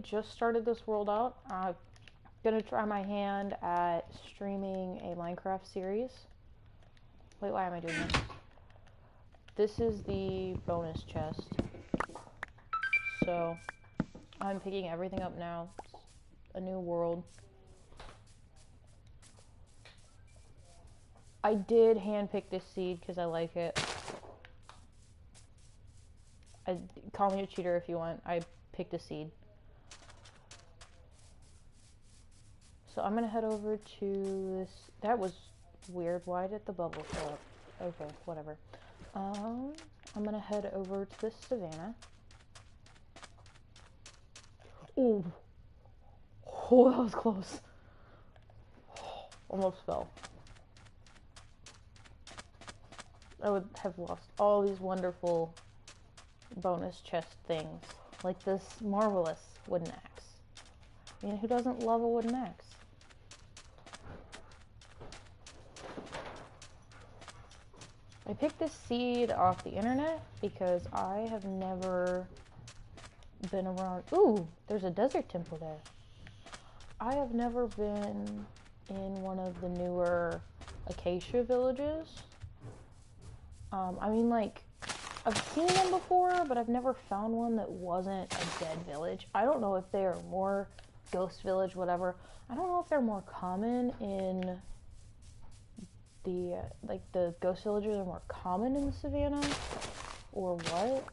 just started this world out. I'm gonna try my hand at streaming a Minecraft series. Wait, why am I doing this? This is the bonus chest. So, I'm picking everything up now. It's a new world. I did handpick this seed because I like it. Call me a cheater if you want. I picked a seed. So I'm gonna head over to this. That was weird. Why did the bubble show up? Okay, whatever. I'm gonna head over to this savannah. Ooh. Oh, that was close. Almost fell. I would have lost all these wonderful bonus chest things. Like this marvelous wooden axe. I mean, who doesn't love a wooden axe? I picked this seed off the internet because I have never been around. Ooh, there's a desert temple there. I have never been in one of the newer acacia villages. I mean, like, I've seen them before, but I've never found one that wasn't a dead village. I don't know if they are more ghost village, whatever. I don't know if they're more common in the, the ghost villages are more common in the savannah or what,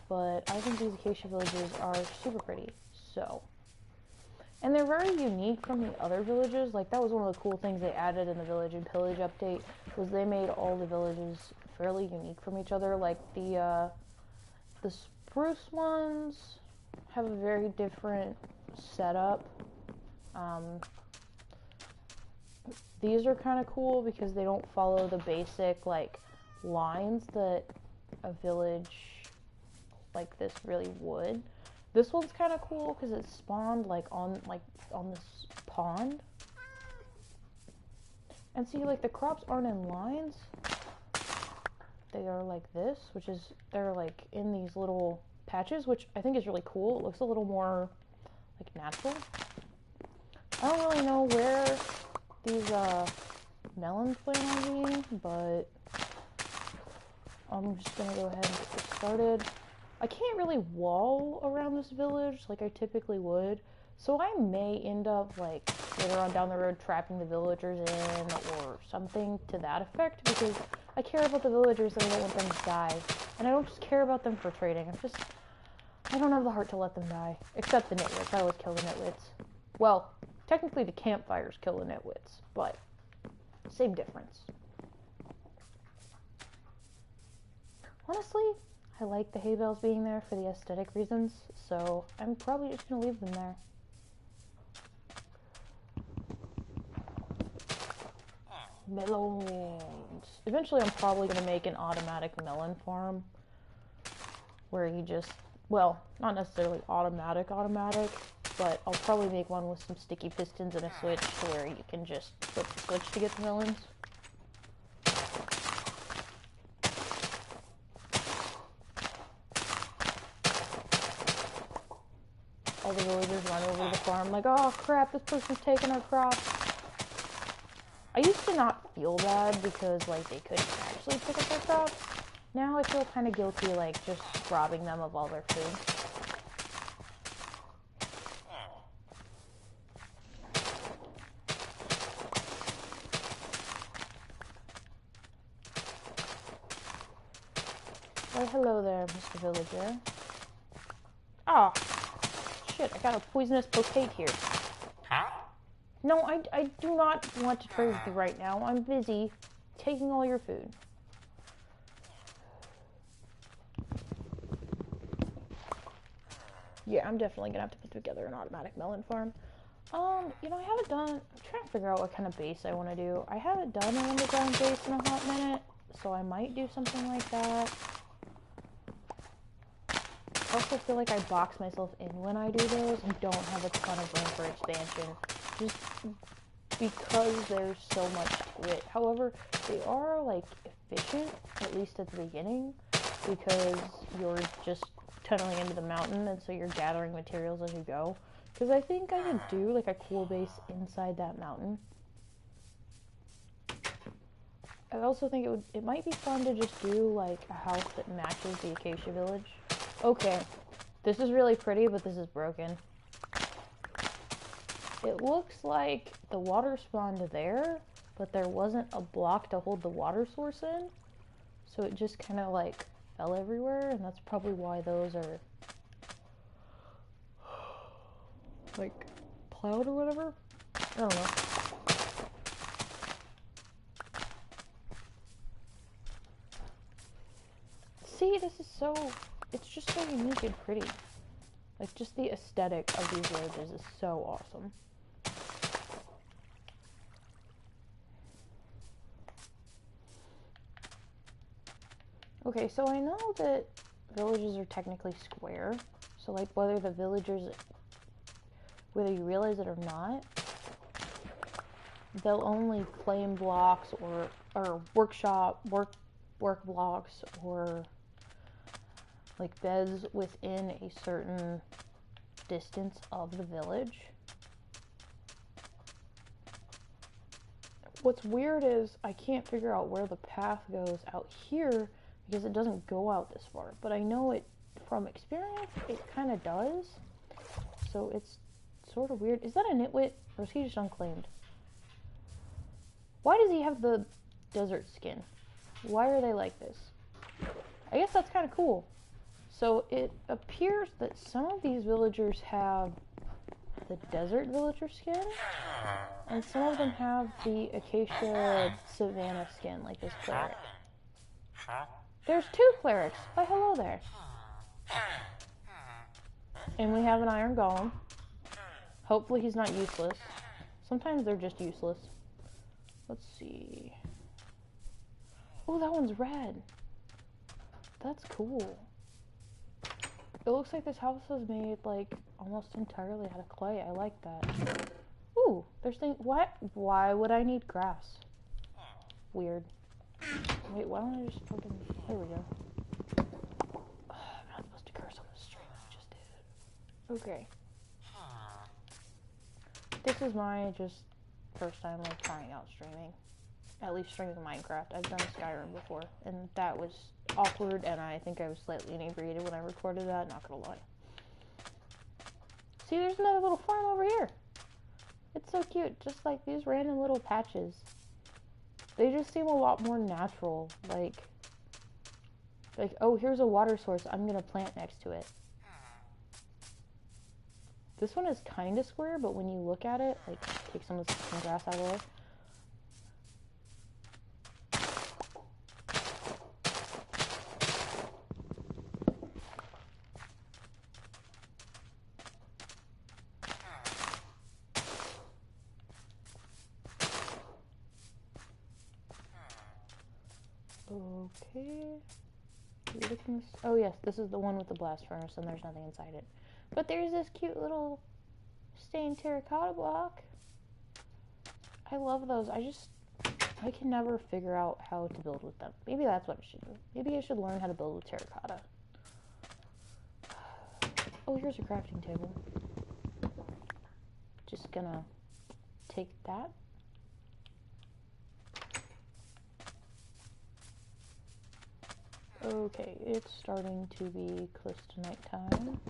but I think these acacia villages are super pretty, so. And they're very unique from the other villages. Like, that was one of the cool things they added in the Village and Pillage update, was they made all the villages fairly unique from each other. Like, the spruce ones have a very different setup. These are kind of cool because they don't follow the basic, like, lines that a village like this really would. This one's kind of cool because it spawned on this pond. And see, like, the crops aren't in lines. They are like this, which is, they're like in these little patches, which I think is really cool. It looks a little more like natural. I don't really know where these melons plan on being, but I'm just gonna go ahead and get started. I can't really wall around this village like I typically would, so I may end up, like, later on down the road trapping the villagers in or something to that effect, because I care about the villagers and I don't want them to die. And I don't just care about them for trading, I don't have the heart to let them die. Except the nitwits, I always kill the nitwits. Well, technically the campfires kill the nitwits, but same difference. Honestly, I like the hay bales being there for the aesthetic reasons, so I'm probably just going to leave them there. Melons. Eventually I'm probably going to make an automatic melon farm where you just, well, not necessarily automatic, but I'll probably make one with some sticky pistons and a switch to where you can just flip the switch to get the melons. All the villagers run over to the farm like, oh crap, this person's taking our crops. I used to not feel bad because, like, they couldn't actually pick up their crops. Now I feel kind of guilty, like, just robbing them of all their food. Why, hello there, Mr. Villager. Oh, shit, I got a poisonous potate here. No, I do not want to trade with you right now. I'm busy taking all your food. Yeah, I'm definitely gonna have to put together an automatic melon farm. You know, I haven't done, I'm trying to figure out what kind of base I want to do. I haven't done an underground base in a hot minute, so I might do something like that. I also feel like I box myself in when I do those and don't have a ton of room for expansion, just because there's so much grit. However, they are, like, efficient, at least at the beginning, because you're just tunneling into the mountain, and so you're gathering materials as you go. Because I think I could do like a cool base inside that mountain. I also think it might be fun to just do like a house that matches the Acacia Village. Okay, this is really pretty, but this is broken. It looks like the water spawned there, but there wasn't a block to hold the water source in. So it just kind of like fell everywhere, and that's probably why those are like plowed or whatever. I don't know. See, this is so, it's just so unique and pretty. Like, just the aesthetic of these villages is so awesome. Okay, so I know that villages are technically square. So, like, whether you realize it or not, they'll only claim blocks or work blocks or like beds within a certain distance of the village. What's weird is I can't figure out where the path goes out here because it doesn't go out this far, but I know it from experience it kind of does, so it's sort of weird. Is that a nitwit or is he just unclaimed? Why does he have the desert skin? Why are they like this? I guess that's kind of cool. So it appears that some of these villagers have the desert villager skin, and some of them have the acacia savanna skin, like this cleric. There's 2 clerics. Why, hello there. And we have an iron golem. Hopefully he's not useless. Sometimes they're just useless. Let's see. Oh, that one's red. That's cool. It looks like this house is made like almost entirely out of clay. I like that. Ooh, there's things. What? Why would I need grass? Weird. Wait, why don't I just fucking. There we go. I'm not supposed to curse on the stream. I just did. Okay. This is my just first time like trying out streaming. At least streaming Minecraft. I've done Skyrim before, and that was awkward, and I think I was slightly inebriated when I recorded that, not gonna lie. See, there's another little farm over here. It's so cute, just like these random little patches. They just seem a lot more natural, like, oh, here's a water source, I'm gonna plant next to it. This one is kinda square, but when you look at it, like, take some grass out of the way. Okay. Oh yes, this is the one with the blast furnace and there's nothing inside it. But there's this cute little stained terracotta block. I love those. I can never figure out how to build with them. Maybe that's what I should do. Maybe I should learn how to build with terracotta. Oh, here's a crafting table. Just gonna take that. Okay, it's starting to be close to nighttime.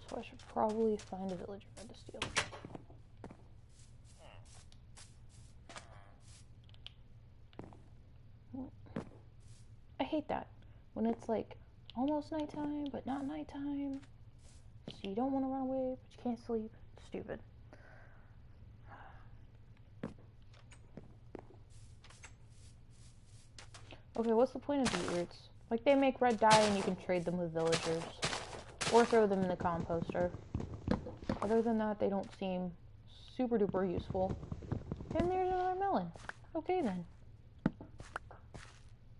So I should probably find a villager to steal. I hate that. When it's like almost nighttime, but not nighttime. So you don't want to run away, but you can't sleep. It's stupid. Okay, what's the point of beetroots? Like, they make red dye and you can trade them with villagers. Or throw them in the composter. Other than that, they don't seem super duper useful. And there's another melon. Okay then.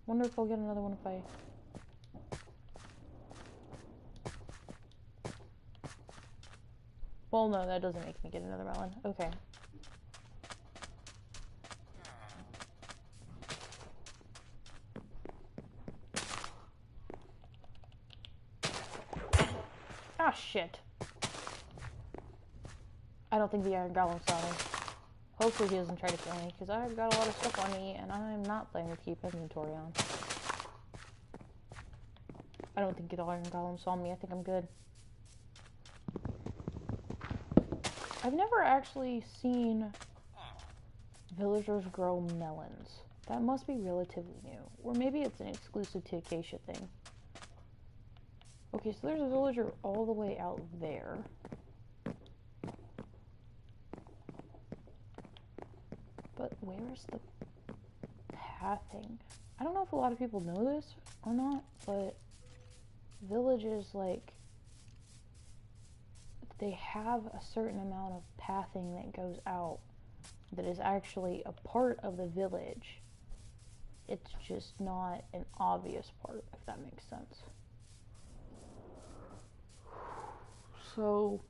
Wonder if I'll get another one if I... Well, no, that doesn't make me get another melon. Okay. Ah, shit. I don't think the Iron Golem saw me. Hopefully he doesn't try to kill me, because I've got a lot of stuff on me, and I'm not planning to keep inventory on. I don't think the Iron Golem saw me. I think I'm good. I've never actually seen villagers grow melons. That must be relatively new. Or maybe it's an exclusive to Acacia thing. Okay, so there's a villager all the way out there. But where's the pathing? I don't know if a lot of people know this or not, but villages, like, they have a certain amount of pathing that goes out that is actually a part of the village. It's just not an obvious part, if that makes sense. So,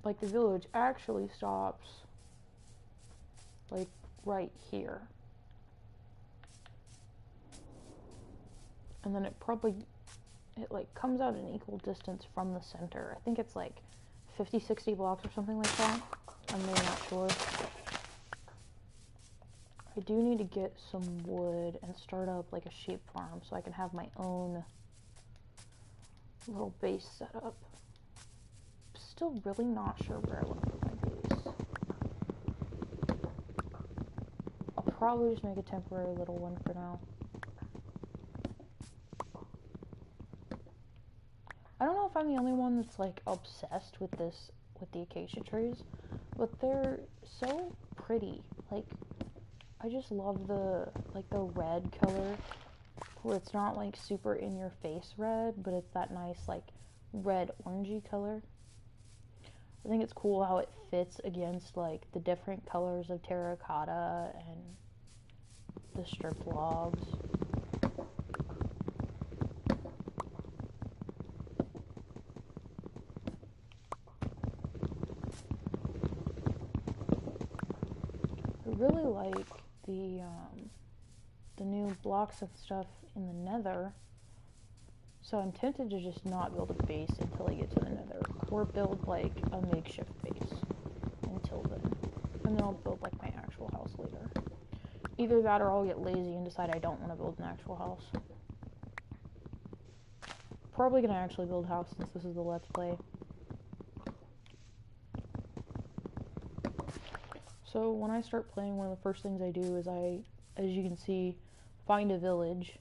like, the village actually stops, like, right here. And then it like, comes out an equal distance from the center. I think it's, like, 50, 60 blocks or something like that. I'm really not sure. I do need to get some wood and start up, like, a sheep farm so I can have my own little base set up. Still really not sure where I want to put my base. I'll probably just make a temporary little one for now. I don't know if I'm the only one that's, like, obsessed with the acacia trees, but they're so pretty. Like, I just love the red color, where it's not, like, super in your face red, but it's that nice, like, red orangey color. I think it's cool how it fits against, like, the different colors of terracotta and the stripped logs. I really like the new blocks and stuff in the nether, so I'm tempted to just not build a base until I get to the nether, or build, like, a makeshift base until then, and then I'll build, like, my actual house later. Either that or I'll get lazy and decide I don't want to build an actual house. Probably gonna actually build a house since this is the Let's Play. So when I start playing, one of the first things I do is as you can see, find a village,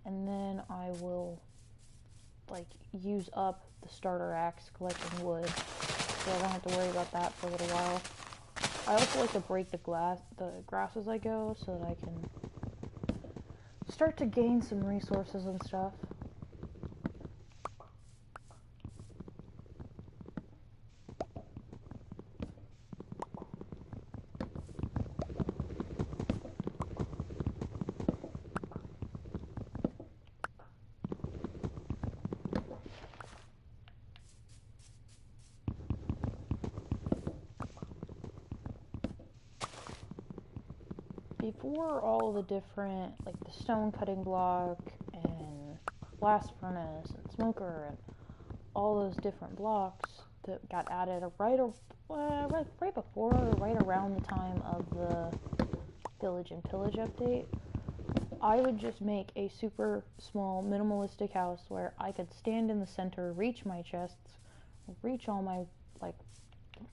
and then I will, like, use up the starter axe collecting wood, so I don't have to worry about that for a little while. I also like to break the grass as I go, so that I can start to gain some resources and stuff. Before all the different, like, the stone cutting block and blast furnace and smoker and all those different blocks that got added right before or right around the time of the village and pillage update, I would just make a super small minimalistic house where I could stand in the center, reach my chests, reach all my, like,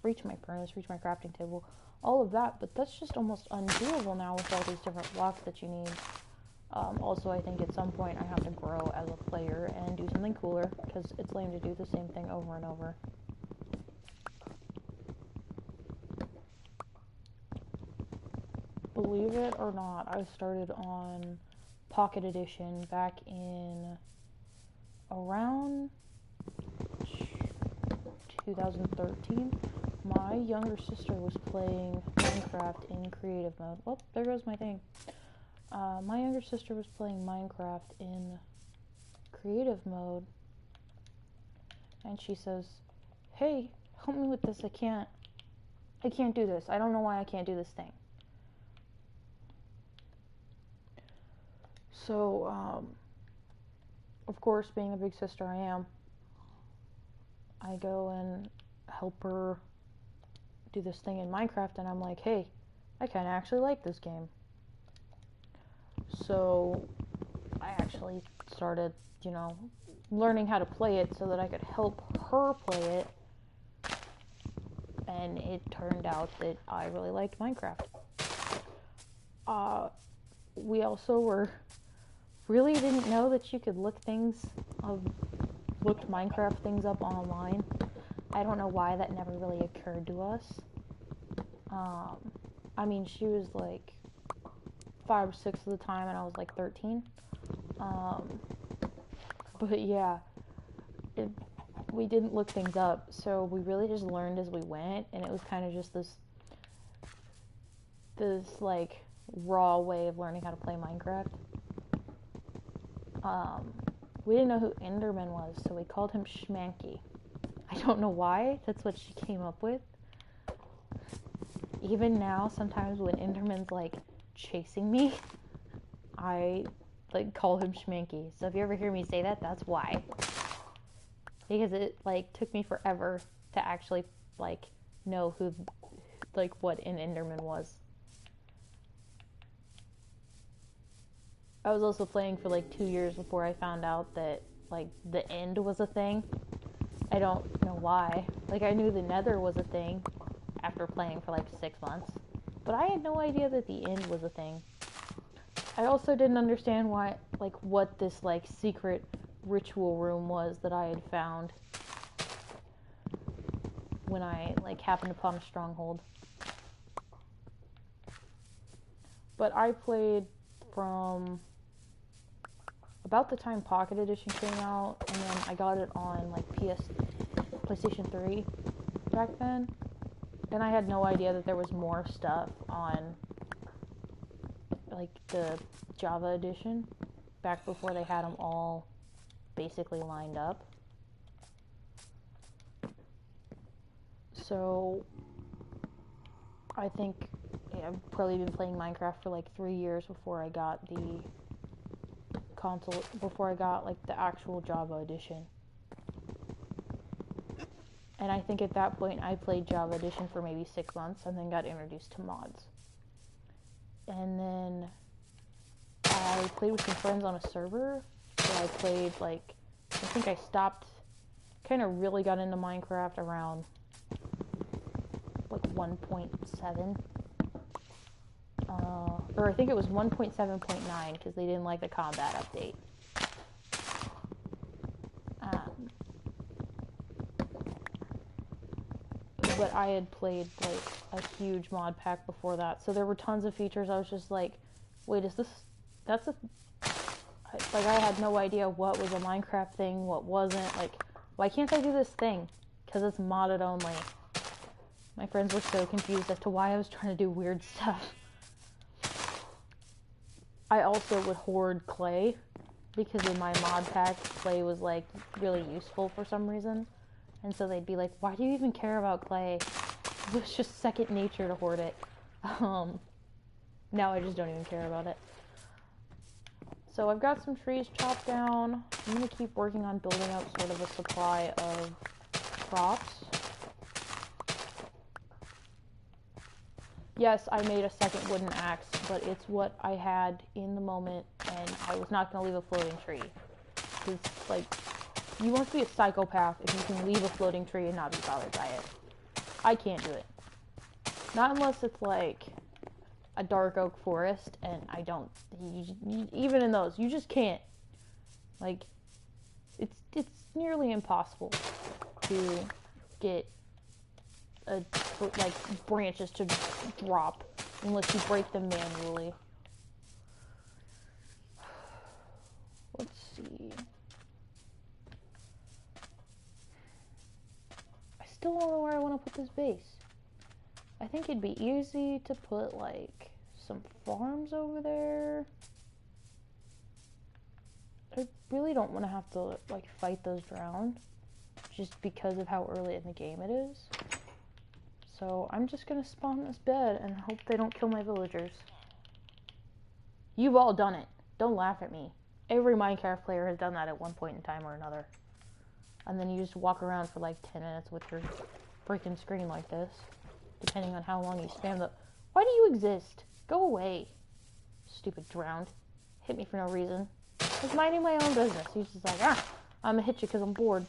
reach my furnace, reach my crafting table, all of that, but that's just almost undoable now with all these different blocks that you need. Also, I think at some point I have to grow as a player and do something cooler, because it's lame to do the same thing over and over. Believe it or not, I started on Pocket Edition back in around 2013. My younger sister was playing Minecraft in creative mode. Oh, there goes my thing. My younger sister was playing Minecraft in creative mode, and she says, "Hey, help me with this. I can't do this. I don't know why I can't do this thing." So, of course, being the big sister I am, I go and help her do this thing in Minecraft, and I'm like, hey, I kind of actually like this game. So I actually started, you know, learning how to play it so that I could help her play it. And it turned out that I really liked Minecraft. We also really didn't know that you could looked Minecraft things up online. I don't know why that never really occurred to us. I mean, she was like 5 or 6 at the time, and I was like 13. But yeah, we didn't look things up, so we really just learned as we went, and it was kind of just this like raw way of learning how to play Minecraft. We didn't know who Enderman was, so we called him Schmanky. I don't know why, that's what she came up with. Even now, sometimes when Enderman's like chasing me, I like call him Schmanky. So if you ever hear me say that, that's why. Because it like took me forever to actually like know who, like what an Enderman was. I was also playing for like 2 years before I found out that like the end was a thing. I don't know why. Like I knew the Nether was a thing after playing for like 6 months, but I had no idea that the end was a thing. I also didn't understand why, like what this like secret ritual room was that I had found when I like happened upon a stronghold. But I played from about the time Pocket Edition came out, and then I got it on like PlayStation 3 back then, and I had no idea that there was more stuff on like the Java Edition back before they had them all basically lined up. So I think I've probably been playing Minecraft for like 3 years before I got the console, before I got like the actual Java Edition. And I think at that point I played Java Edition for maybe 6 months and then got introduced to mods. And then I played with some friends on a server. So I played like, I think I stopped, kind of really got into Minecraft around like 1.7. Or I think it was 1.7.9 because they didn't like the combat update. But I had played like a huge mod pack before that, so there were tons of features. I was just like, wait, that's a, like I had no idea what was a Minecraft thing, what wasn't. Like, why can't I do this thing? Because it's modded only. My friends were so confused as to why I was trying to do weird stuff. I also would hoard clay, because in my mod pack, clay was like really useful for some reason. And so they'd be like, why do you even care about clay? It was just second nature to hoard it. Now I just don't even care about it. So I've got some trees chopped down. I'm going to keep working on building up sort of a supply of crops. Yes, I made a second wooden axe, but it's what I had in the moment, and I was not going to leave a floating tree. Because, like, you must be a psychopath if you can leave a floating tree and not be bothered by it. I can't do it. Not unless it's, like, a dark oak forest, and I don't... even in those, you just can't. Like, it's nearly impossible to get branches to drop unless you break them manually. Let's see. I still don't know where I want to put this base. I think it'd be easy to put like some farms over there. I really don't want to have to like fight those drown just because of how early in the game it is. So I'm just gonna spawn this bed and hope they don't kill my villagers. You've all done it. Don't laugh at me. Every Minecraft player has done that at one point in time or another. and then you just walk around for like 10 minutes with your freaking screen like this, depending on how long you spam the... Why do you exist? Go away. Stupid drowned. Hit me for no reason. I was minding my own business. He's just like, I'm gonna hit you because I'm bored.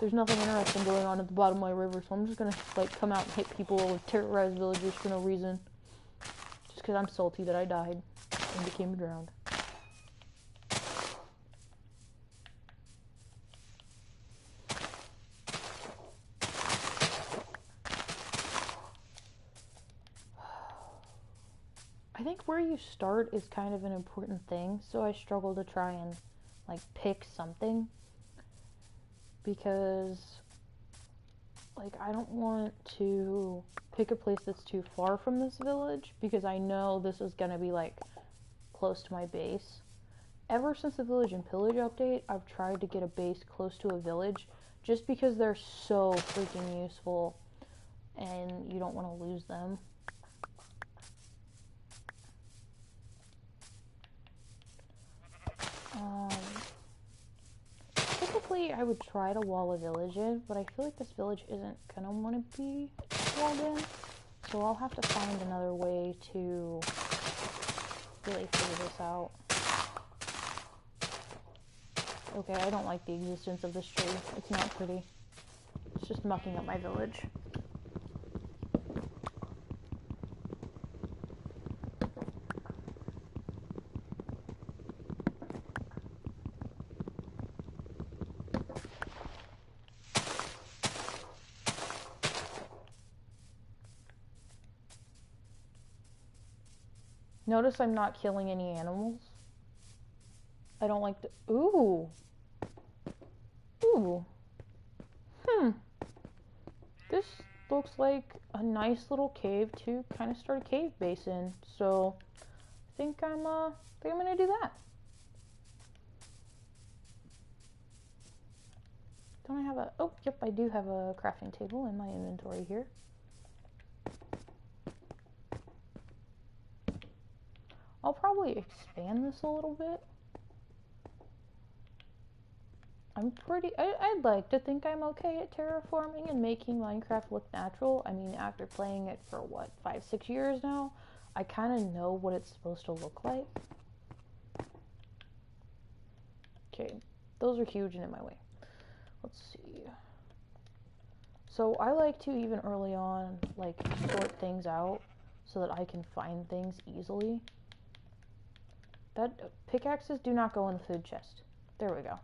There's nothing interesting going on at the bottom of my river, so I'm just gonna like come out and hit people with terrorized villagers for no reason. Just because I'm salty that I died and became drowned. I think where you start is kind of an important thing, so I struggle to try and like pick something, because like I don't want to pick a place that's too far from this village, because I know this is gonna be like close to my base. Ever since the Village and Pillage update, I've tried to get a base close to a village just because they're so freaking useful and you don't want to lose them. Typically, I would try to wall a village in, but I feel like this village isn't gonna want to be walled in, so I'll have to find another way to really figure this out. Okay, I don't like the existence of this tree. It's not pretty. It's just mucking up my village. Notice I'm not killing any animals. I don't like the... Ooh. Ooh. This looks like a nice little cave to kind of start a cave base in. So, I think I'm gonna do that. Don't I have a... Oh, yep, I do have a crafting table in my inventory here. I'll probably expand this a little bit. I'd like to think I'm okay at terraforming and making Minecraft look natural. I mean, after playing it for, what, 5-6 years now, I kind of know what it's supposed to look like. Okay, those are huge and in my way. Let's see. So I like to, even early on, like, sort things out so that I can find things easily. Pickaxes do not go in the food chest. There we go.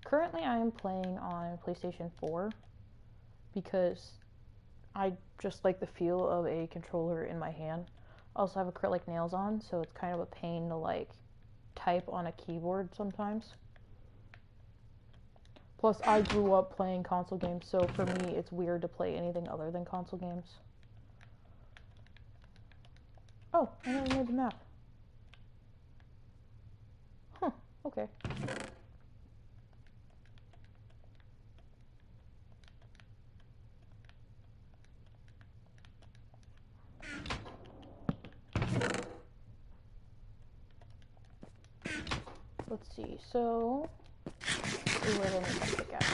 Currently, I am playing on PlayStation 4 because I just like the feel of a controller in my hand. I also have acrylic nails on, so it's kind of a pain to like type on a keyboard sometimes. Plus, I grew up playing console games, so for me, it's weird to play anything other than console games. Oh, I never made the map. Huh, okay. Let's see, so... Ooh, I didn't need that pickaxe.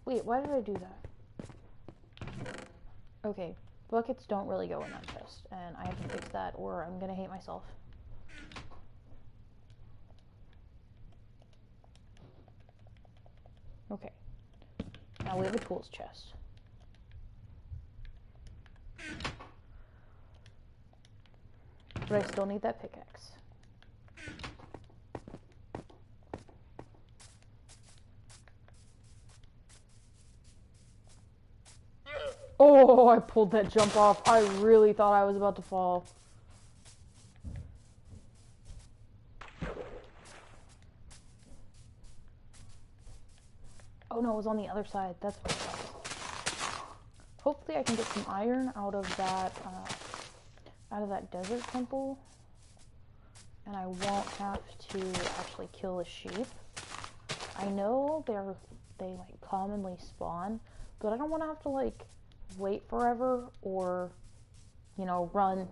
Wait, why did I do that? Okay, buckets don't really go in that chest, and I have to fix that or I'm gonna hate myself. Okay, now we have a tools chest. But I still need that pickaxe. Oh, I pulled that jump off. I really thought I was about to fall. Oh no, it was on the other side. That's what it was. Hopefully I can get some iron out of that desert temple. And I won't have to actually kill a sheep. I know they like commonly spawn, but I don't want to have to like wait forever or, you know, run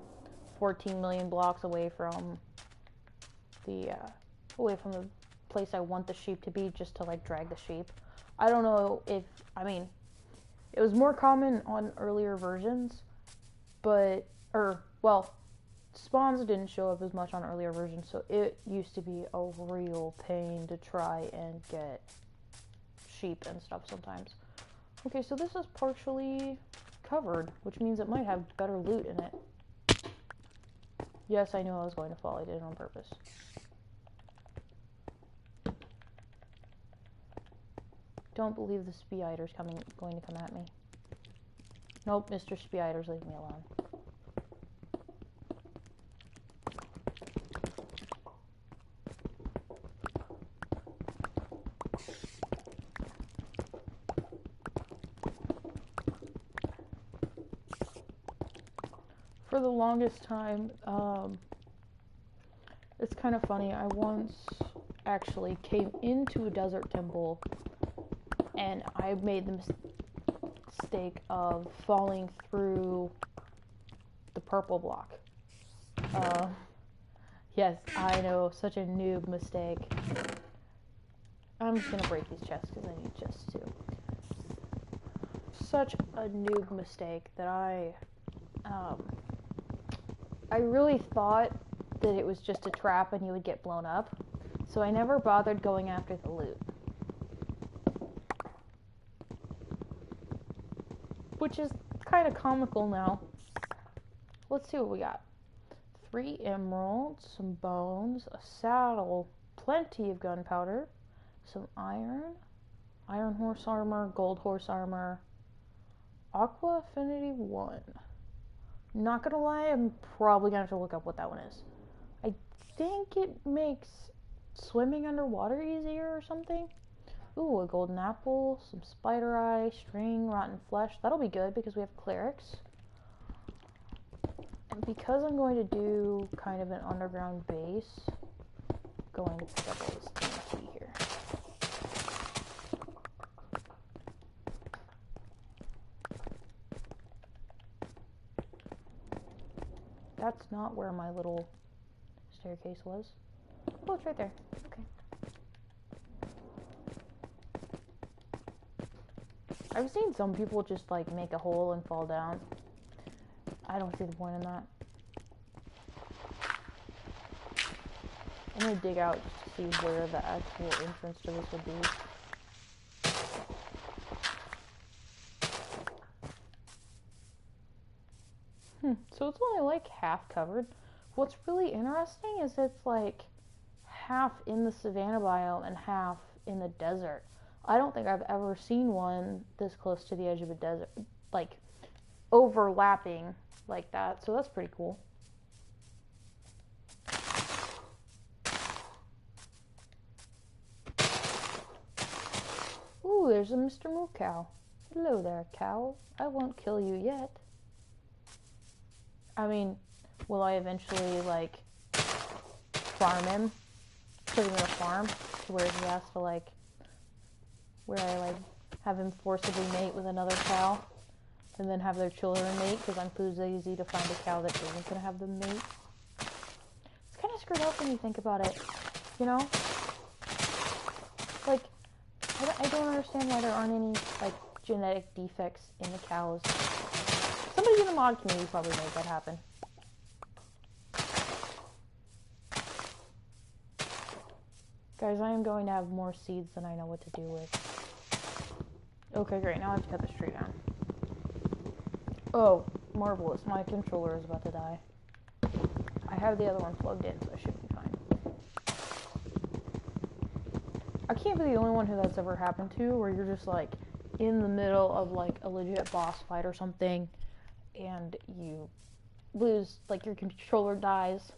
14 million blocks away from the place I want the sheep to be just to like drag the sheep. I don't know if, I mean, it was more common on earlier versions, but, spawns didn't show up as much on earlier versions, so it used to be a real pain to try and get sheep and stuff sometimes. Okay, so this is partially covered, which means it might have better loot in it. Yes, I knew I was going to fall. I did it on purpose. Don't believe the Speeder's going to come at me. Nope, Mr. Speeder's leave me alone. For the longest time, it's kind of funny. I once actually came into a desert temple and I made the mistake of falling through the purple block. Yes, I know, such a noob mistake. I'm just gonna break these chests because I need chests too. Such a noob mistake that I really thought that it was just a trap and you would get blown up, so I never bothered going after the loot. Which is kind of comical now. Let's see what we got. 3 emeralds, some bones, a saddle, plenty of gunpowder, some iron horse armor, gold horse armor, aqua affinity 1. Not gonna lie, I'm probably gonna have to look up what that one is. I think it makes swimming underwater easier or something. Ooh, a golden apple, some spider eye, string, rotten flesh. That'll be good because we have clerics. And because I'm going to do kind of an underground base, I'm going to pick up all this TNT here. That's not where my little staircase was. Oh, it's right there. Okay. I've seen some people just like make a hole and fall down. I don't see the point in that. I'm gonna dig out to see where the actual entrance to this would be. So it's only like half covered. What's really interesting is it's like half in the savanna biome and half in the desert. I don't think I've ever seen one this close to the edge of a desert, like overlapping like that. So that's pretty cool. Ooh, there's a Mr. Moo Cow. Hello there, cow. I won't kill you yet. I mean, will I eventually, like, farm him? Put him in a farm to where he has to, like, where I, like, have him forcibly mate with another cow and then have their children mate because I'm too lazy to find a cow that isn't going to have them mate. It's kind of screwed up when you think about it, you know? Like, I don't understand why there aren't any, like, genetic defects in the cows. Somebody in the mod community probably made that happen. Guys, I am going to have more seeds than I know what to do with. Okay, great. Now I have to cut this tree down. Oh, marvelous. My controller is about to die. I have the other one plugged in, so I should be fine. I can't be the only one who that's ever happened to, where you're just, like, in the middle of, like, a legit boss fight or something, and you lose, like, your controller dies,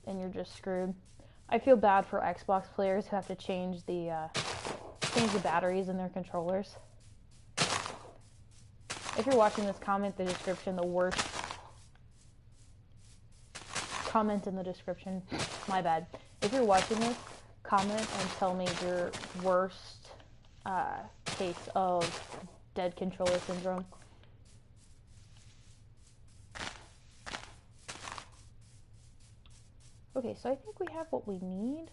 and you're just screwed. I feel bad for Xbox players who have to change the batteries in their controllers. If you're watching this, comment the description, the worst comment in the description. My bad. If you're watching this, comment and tell me your worst case of dead controller syndrome. Okay, so I think we have what we need.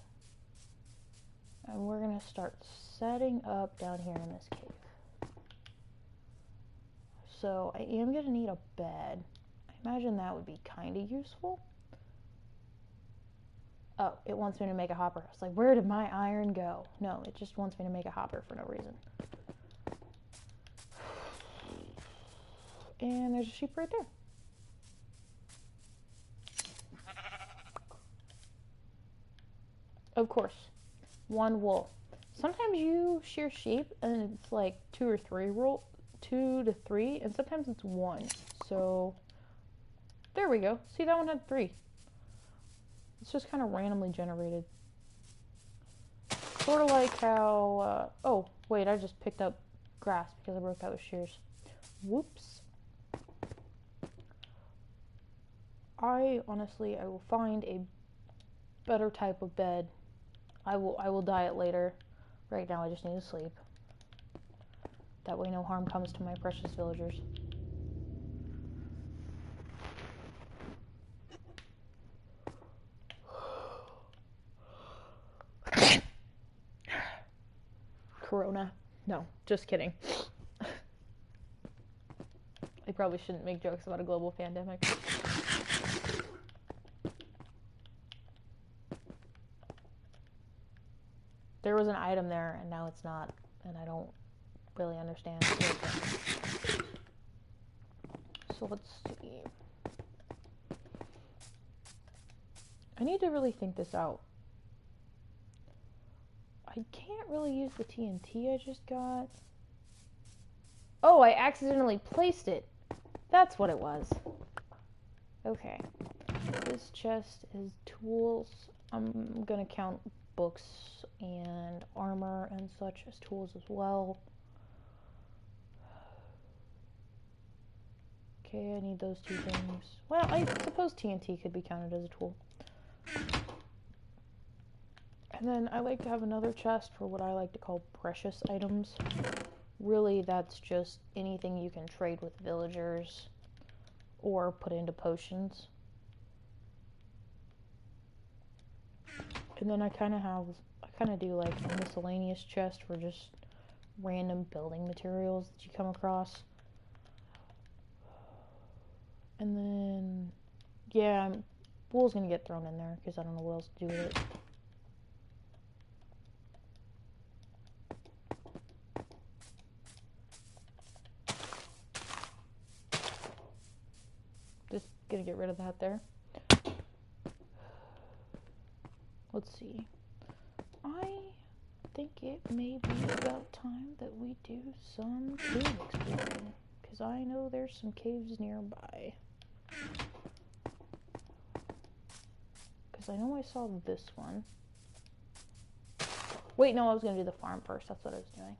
And we're gonna start setting up down here in this cave. So I am gonna need a bed. I imagine that would be kind of useful. Oh, it wants me to make a hopper. I was like, where did my iron go? No, it just wants me to make a hopper for no reason. And there's a sheep right there. Of course, one wool. Sometimes you shear sheep and it's like 2 to 3, and sometimes it's 1. So there we go. See, that one had 3. It's just kind of randomly generated. Sort of like how, oh, wait, I just picked up grass because I broke that with shears. Whoops. I will find a better type of bed. I will dye it later. Right now I just need to sleep. That way no harm comes to my precious villagers. Corona. No, just kidding. I probably shouldn't make jokes about a global pandemic. There was an item there and now it's not, and I don't really understand. So let's see. I need to really think this out. I can't really use the TNT I just got. Oh, I accidentally placed it. That's what it was. Okay. This chest is tools. I'm gonna count books and armor and such as tools as well. Okay, I need those 2 things. Well, I suppose TNT could be counted as a tool. And then I like to have another chest for what I like to call precious items. Really, that's just anything you can trade with villagers or put into potions. And then I kind of do like a miscellaneous chest for just random building materials that you come across. And then, yeah, wool's gonna get thrown in there because I don't know what else to do with it. Just gonna get rid of that there. Let's see. I think it may be about time that we do some cave exploring, because I know there's some caves nearby. Because I know I saw this one. Wait, no, I was going to do the farm first. That's what I was doing.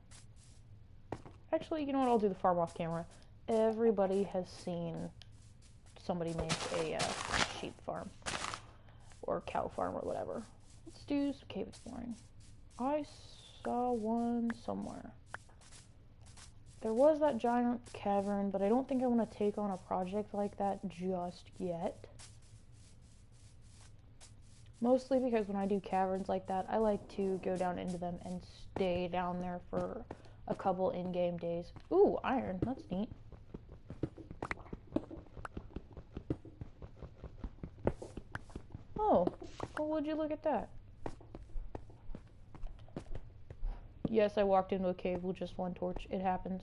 Actually, you know what? I'll do the farm off camera. Everybody has seen somebody make a sheep farm. Or cow farm or whatever. Let's do some cave exploring. I saw one somewhere. There was that giant cavern, but I don't think I want to take on a project like that just yet. Mostly because when I do caverns like that, I like to go down into them and stay down there for a couple in-game days. Ooh, iron. That's neat. Oh, well, would you look at that? Yes, I walked into a cave with just 1 torch. It happens.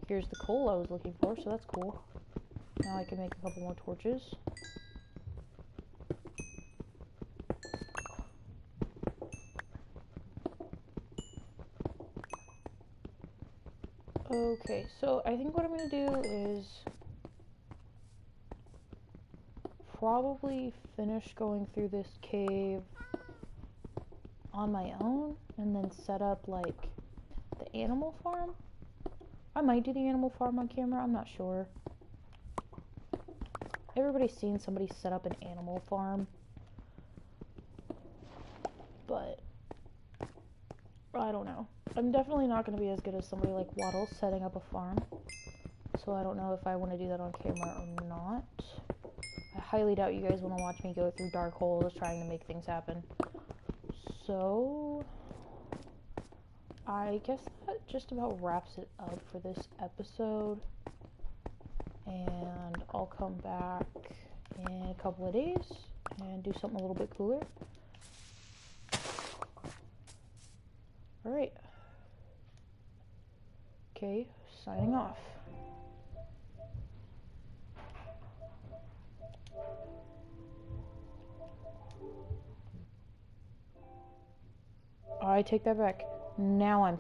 Here's the coal I was looking for, so that's cool. Now I can make a couple more torches. Okay, so I think what I'm going to do is probably finish going through this cave on my own and then set up like the animal farm. I might do the animal farm on camera, I'm not sure. Everybody's seen somebody set up an animal farm, but I don't know. I'm definitely not going to be as good as somebody like Waddle setting up a farm, so I don't know if I want to do that on camera or not. I highly doubt you guys want to watch me go through dark holes trying to make things happen. So, I guess that just about wraps it up for this episode. And I'll come back in a couple of days and do something a little bit cooler. Alright. Okay, signing off. I take that back. Now I'm signing